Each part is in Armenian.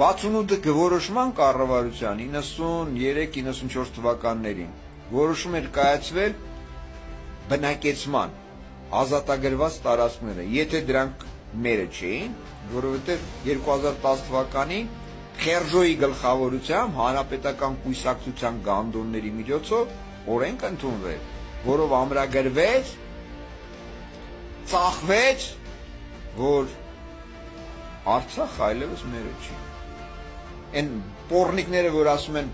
68 որոշման կառավարության 93-94 թվականներին որոշում էր կայացվել բնակեցման ազատագրված տարածքները, եթե դրանք մերը չէին, որովհետև 2010 թվականին Խերժոյի գլխավորությամբ հանրապետական կուսակցության գանդոնների միջոցով օրենք ընդունվեց, որով ամրագրվեց, ծախվեց, որ Արցախ այլևս մերը չի։ Այն պոռնիկները, որ ասում են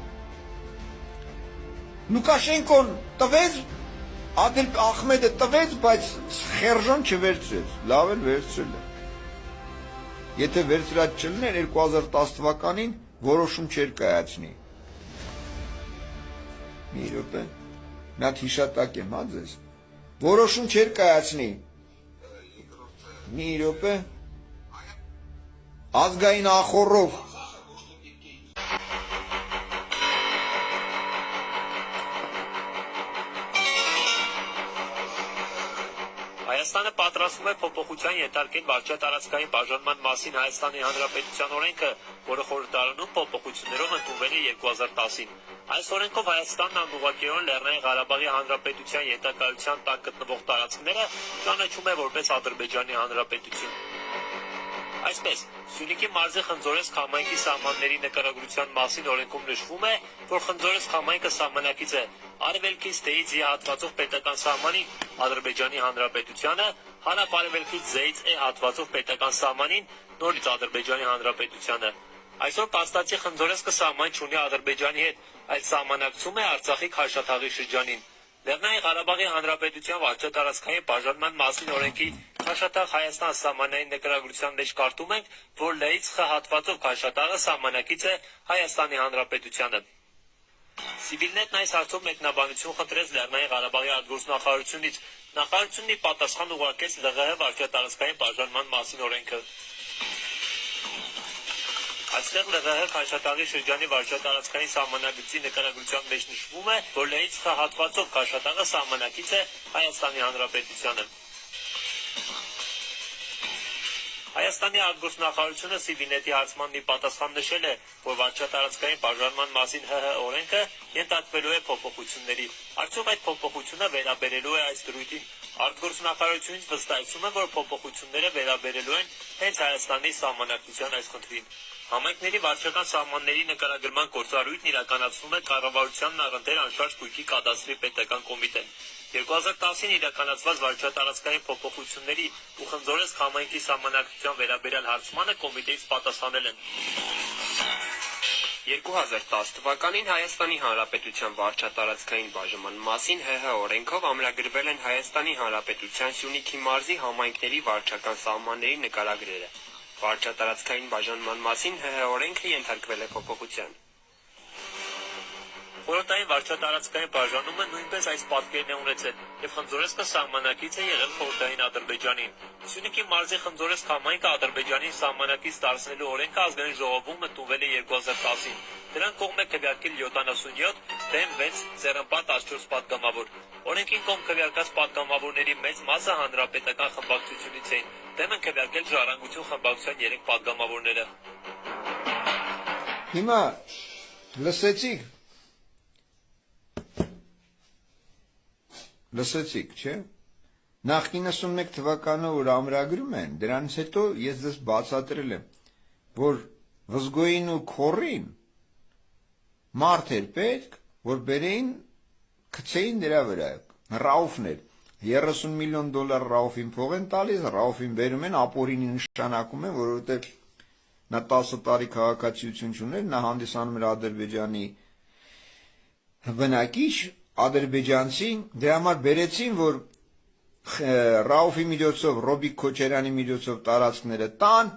Լուկաշենկոն տվեց, Ադիլ Ախմեդը տվեց, բայց Խերժոն չվերցրեց, լավ էլ վերցրել է։ Եթե վերցրած չլներ 2010 թվականին որոշում չէր կայացնի։ Մի րոպե, մի հատ հիշատակ եմ, հա ձեզ։ Որոշում չէր կայացնի։ Մի րոպե։ Ազգային ախոռով Հայաստանը պատրաստվում է փոփոխության ենթարկել վարչատարածքային բաժանման մասին Հայաստանի Հանրապետության օրենքը, որը խորհրդարանում փոփոխություններով ընդունվել է 2010-ին։ Այս օրենքով Հայաստանն անուղղակիորեն Լեռնային Ղարաբաղի Հանրապետության ենթակայության տակ գտնվող տարածքները ճանաչում է որպես Ադրբեջանի Հանրապետություն։ Այսպես, Սյունիքի մարզի Խնձորես քամայնքի սահմանների նկարագրության մասին օրենքում նշվում է, որ Խնձորես քամայնքը սահմանակից է արևելքից Դեից Ե հատվածով պետական սահմանին Ադրբեջանի Հանրապետությանը, հարավ-արևելքից Զեից Է հատվածով պետական սահմանին նորից Ադրբեջանի Հանրապետությանը։ Այսօր փաստացի Խնձորեսկը սահման չունի Ադրբեջանի հետ, այլ սահմանակցում է Արցախի Քաշաթաղի շրջանին։ Լեռնային Ղարաբաղի Հանրապետության վարչատարածքային բաժանման մասին օրենքի Քաշաթաղ Հայաստան սահմանային նկարագրության մեջ կարդում ենք, որ Լեից Խ հատվածով Քաշաթաղը սահմանակից է Հայաստանի Հանրապետությանը։ Սիվիլնետն այս հարցով մեկնաբանություն խնդրեց Լեռնային Ղարաբաղի արտգործնախարարությունից։ Նախարարությունն ի պատասխան ուղարկեց ԼՂՀ վարչատարածքային բաժանման մասին օրենքը։ Այստեղ ԼՂՀ Քաշաթաղի շրջանի վարչատարածքային սահմանագծի նկարագրության մեջ նշվում է, որ Լեից Խ հատվածով Քաշաթաղը սահմանակից է Հայաստանի Հանրապետությանը։ Հայաստանի արտգործնախարարությունը Սիվիլնետի հարցմանն ի պատասխան նշել է, որ վարչատարածքային բաժանման մասին ՀՀ օրենքը ենթարկվելու է փոփոխությունների։ Արդյոք այդ փոփոխությունը վերաբերելու է այս դրույթին։ Արտգործնախարարությունից վստահեցում է, որ փոփոխությունները վերաբերելու են հենց Հայաստանի սահմանակցության այս խնդրին։ Համայնքների վարչական սահմանների նկարագրման գործառույթն իրականացնում է կառավարությանն առընթեր անշարժ գույքի կադաստրի պետական կոմիտեն։ 2010-ին իրականացված վարչատարածքային փոփոխությունների ու Խնձորես համայնքի սահմանակցության վերաբերյալ հարցմանը կոմիտեից պատասխանել են։ 2010 թվականին Հայաստանի Հանրապետության վարչատարածքային բաժանման մասին ՀՀ օրենքով ամրագրվել են Հայաստանի Հանրապետության Սյունիքի մարզի համայնքների վարչական սահմանների նկարագրերը։ Վարչատարածքային բաժանման մասին ՀՀ օրենքը ենթարկվել է փոփոխության։ Խորհրդային վարչատարածքային բաժանումը նույնպես այս պատկերն է ունեցել, եւ Խնձորեսկը սահմանակից է եղել խորհրդային Ադրբեջանին։ Սյունիքի մարզի Խնձորես համայնքը Ադրբեջանին սահմանակից դարձնելու օրենքը ազգային ժողովում ընդունվել է 2010-ին։ Դրան կողմ է քվեարկել 77, դեմ 6, ձեռնպատ 14 պատգամավոր։ Օրենքին կողմ քվեարկած պատգամավորների մեծ մասը հանրապետական խմբակցությունից էին, դեմ են քվեարկել Ժառանգություն խմբակցության 3 պատգամավորները։ Հիմա լսեցիք, չէ՞։ Նախ 91 թվականը որ ամրագրում են, դրանից հետո ես դες բացատրել եմ, որ Վզգոյին ու Քորին մարդ էր պետք, որ բերեին գցեին դրա վրա, Ռաուֆն էր, 30 միլիոն դոլար Ռաուֆին փող են տալիս, Ռաուֆին բերում են, ապորինի նշանակում են, որովհետև նա 10 տարի քաղաքացիություն չուներ, նա հանդիսանում էր Ադրբեջանի բնակիչ, ադրբեջանցի, դրա համար բերեցին, որ Ռաուֆի միջոցով, Ռոբիկ Քոչարյանի միջոցով տարածքները տան,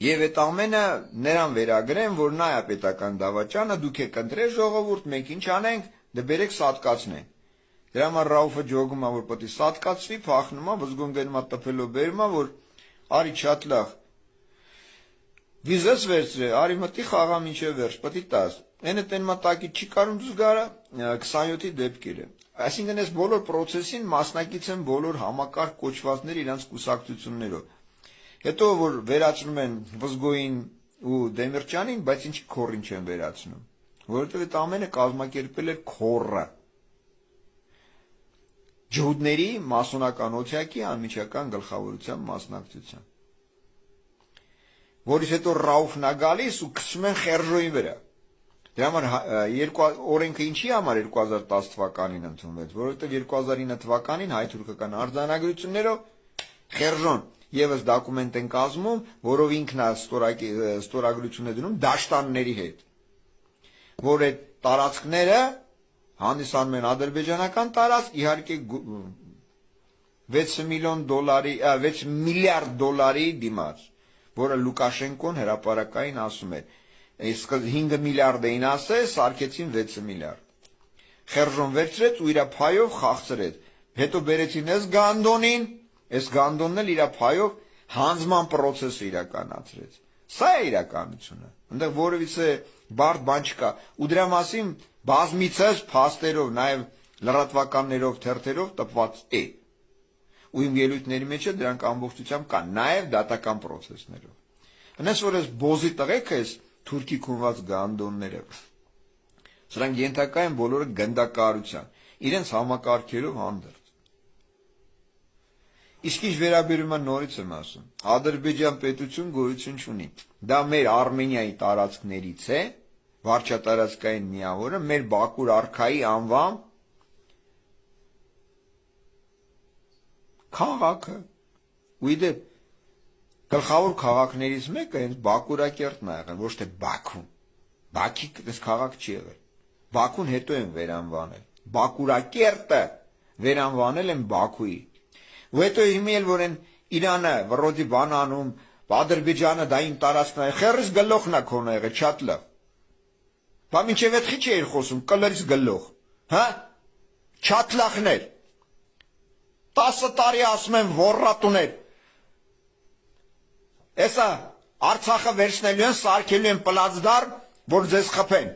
եւ այդ ամենը նրան վերագրեն, որ նա է պետական դավաճանը, դուք եք ընտրել ժողովուրդ, մենք ինչ անենք, դե բերեք սատկացնենք։ Դրա համար Ռաուֆը ջոգում է, որ պետք է սատկացվի, փախնում է, վզգոն գնում է տպելով բերում է, որ արի շատ լավ։ Վիզես վերցրե, արի մտի խաղա մինչև վերջ, պետք է տաս։ Այնը տեն մտակի չի կարում դուս գարա 27-ի դեպքերը։ Այսինքն այս բոլոր process-ին մասնակից են բոլոր համակարգ կոչվածներ իրանց կուսակցություններով։ Հետո որ վերացնում են Վզգոյին ու Դեմիրճյանին, բայց ինչի քորին չեն վերացնում, որովհետև այդ ամենը կազմակերպել էր քորը։ Ջհուդների մասոնական օթյակի անմիջական գլխավորության մասնակցության։ Որից հետո Ռաուֆն է գալիս ու գցում են Խերժոյի վրա։ Դրա համար օրենքը ինչի համար 2010 թվականին ընդունվեց, որովհետև 2009 թվականին հայ-թուրքական արձանագրություններով Խերժոն եւս դոկումենտ են կազմում, որով ինքն է ստորագրություն է դնում դաշտանների հետ, որ այդ տարածքները հանդիսանում են ադրբեջանական տարածք, իհարկե 6 միլիարդ դոլարի դիմաց, որը Լուկաշենկոն հրապարակային ասում էր, իսկ 5 միլիարդ էին ասել, սարքեցին 6 միլիարդ։ Խերժոն վերցրեց ու իր փայով խաղցրեց։ Հետո բերեցին այս Գանդոնին, այս Գանդոնն էլ իր փայով հանձնման process-ը իրականացրեց։ Սա է իրականությունը։ Այնտեղ որևիցե բարդ բան չկա։ Ու դրա մասին բազմիցս փաստերով, նաև լրատվականներով, թերթերով տպված է։ Ու իմ ելույթների մեջ դրանք ամբողջությամբ կան, նաև դատական process-ներով։ Այնպես որ այս բոզի տղեկը էս թուրքի քունված գանդոնները, սրանք ենթակա են բոլորը գնդակահարության, իրենց համակարգերով հանդերձ։ Իսկ ինչ վերաբերում է նորից եմ ասում, Ադրբեջան պետություն գոյություն չունի։ Դա մեր Արմենիայի տարածքներից է, վարչատարածքային միավորը, մեր Բաքուր արքայի անվան քաղաքը։ Ու իդեպ գլխավոր քաղաքներից մեկը հենց Բաքուրակերտն է եղել, ոչ թե Բաքուն։ Բաքի այս քաղաք չի եղել։ Բաքուն հետո են վերանվանել։ Բաքուրակերտը վերանվանել են Բաքուի։ Ու հետո հիմի էլ որ են Իրանը վռոդի բան անում, Ադրբեջանը դա իմ տարածքն է, խերես գլոխն է քոնը եղել, շատ լավ։ Բա մինչև այդ խիչ էիր խոսում, կլրից գլոխ, հա։ Չատլախներ։ 10 տարի ասում են ոռատուներ։ Էսա Արցախը վերցնելու են, սարքելու են պլացդարմ, որ ձեզ խփեն։